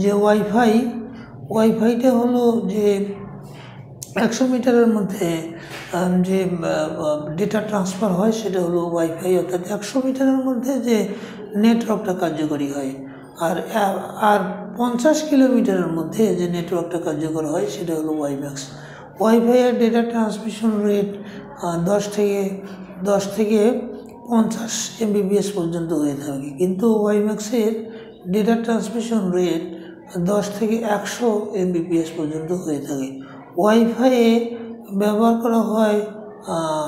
যে ওয়াইফাইটা হলো যে 100 মিটারের মধ্যে যে ডেটা ট্রান্সফার হয় সেটা হলো ওয়াইফাই, অর্থাৎ 100 মিটারের মধ্যে যে নেটওয়ার্কটা কার্যকরী হয়। আর 50 কিলোমিটারের মধ্যে যে নেটওয়ার্কটা কার্যকর হয় সেটা হলো ওয়াইম্যাক্স। ওয়াইফাইয়ের ডেটা ট্রান্সমিশন রেট 10 থেকে 50 MBPS পর্যন্ত হয়ে থাকে, কিন্তু ওয়াইম্যাক্সের ডেটা ট্রান্সমিশন রেট 10 থেকে 100 MBPS পর্যন্ত হয়ে থাকে। ওয়াইফাইয়ে ব্যবহার করা হয়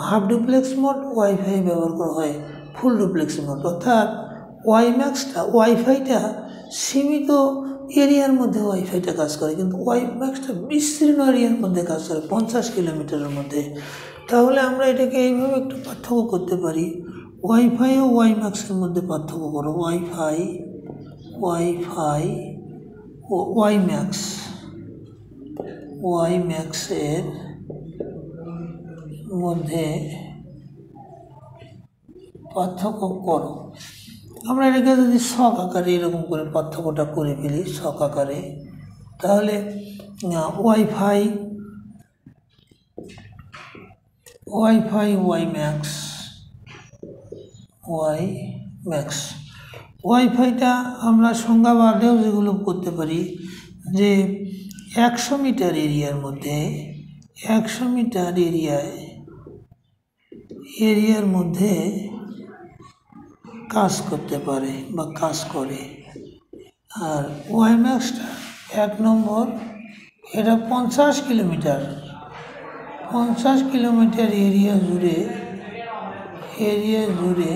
হাফ ডুপ্লেক্স মোড, ওয়াইফাই ব্যবহার করা হয় ফুল ডুপ্লেক্স মোড, অর্থাৎ ওয়াইফাইটা সীমিত এরিয়ার মধ্যে ওয়াইফাইটা কাজ করে, কিন্তু ওয়াইম্যাক্সটা বিস্তীর্ণ এরিয়ার মধ্যে কাজ করে 50 কিলোমিটারের মধ্যে। তাহলে আমরা এটাকে এইভাবে একটু পার্থক্য করতে পারি, ওয়াইফাই ও ওয়াইম্যাক্সের মধ্যে পার্থক্য করো। ওয়াইফাই ও ওয়াইম্যাক্সের মধ্যে পার্থক্য করো। আমরা এটাকে যদি ছক আকারে এরকম করে পার্থক্যটা করে ফেলি ছক আকারে, তাহলে ওয়াইফাই ওয়াইফাইটা আমরা সংজ্ঞা বাদেও যেগুলো করতে পারি যে 100 মিটার এরিয়ার মধ্যে 100 মিটার এরিয়ার মধ্যে কাজ করতে পারে বা কাজ করে। আর ওয়াইম্যাক্সটা 1 নম্বর, এটা 50 কিলোমিটার এরিয়া জুড়ে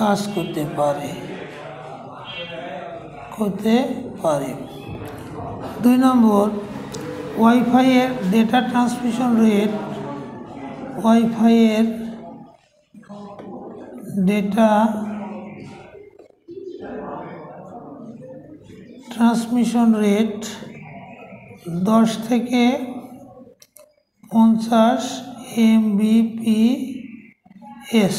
কাজ করতে পারে। 2 নম্বর, ওয়াইফাইয়ের ডেটা ট্রান্সমিশন রেট 10 থেকে 50 MBPS,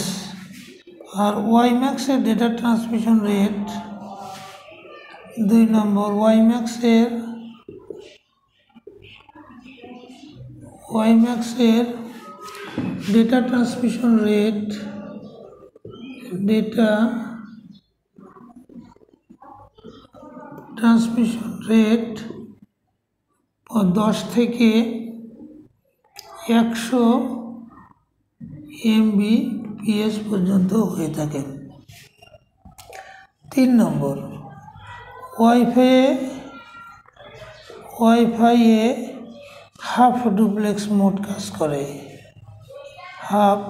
আর ওয়াইম্যাক্সের ডেটা ট্রান্সমিশন রেট 2 নম্বর, ওয়াইম্যাক্সের ডেটা ট্রান্সমিশন রেট 10 থেকে 100 MBPS পর্যন্ত হয়ে থাকে। 3 নম্বর, ওয়াইফাইয়ে হাফ ডুপ্লেক্স মোড কাজ করে। হাফ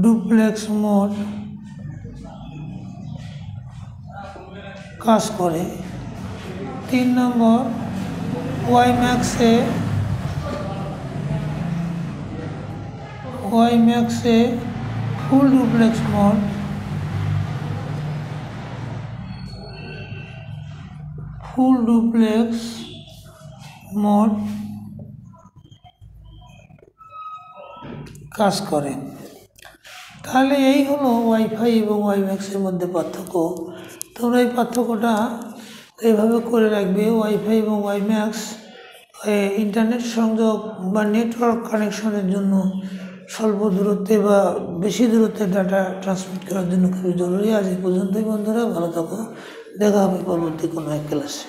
ডুপ্লেক্স মোড কাজ করে। 3 নম্বর, ওয়াইম্যাক্সে ফুল ডুপ্লেক্স মোড কাজ করে। তাহলে এই হলো ওয়াইফাই এবং ওয়াইম্যাক্সের মধ্যে পার্থক্য। তোমরা এই পার্থক্যটা এইভাবে করে রাখবে। ওয়াইফাই এবং ওয়াইম্যাক্স ইন্টারনেট সংযোগ বা নেটওয়ার্ক কানেকশনের জন্য স্বল্প দূরত্বে বা বেশি দূরত্বে ডাটা ট্রান্সমিট করার জন্য খুবই জরুরি। আজ এই পর্যন্তই বন্ধুরা, ভালো থাকো, দেখা হবে পরবর্তী কোনো এক ক্লাসে।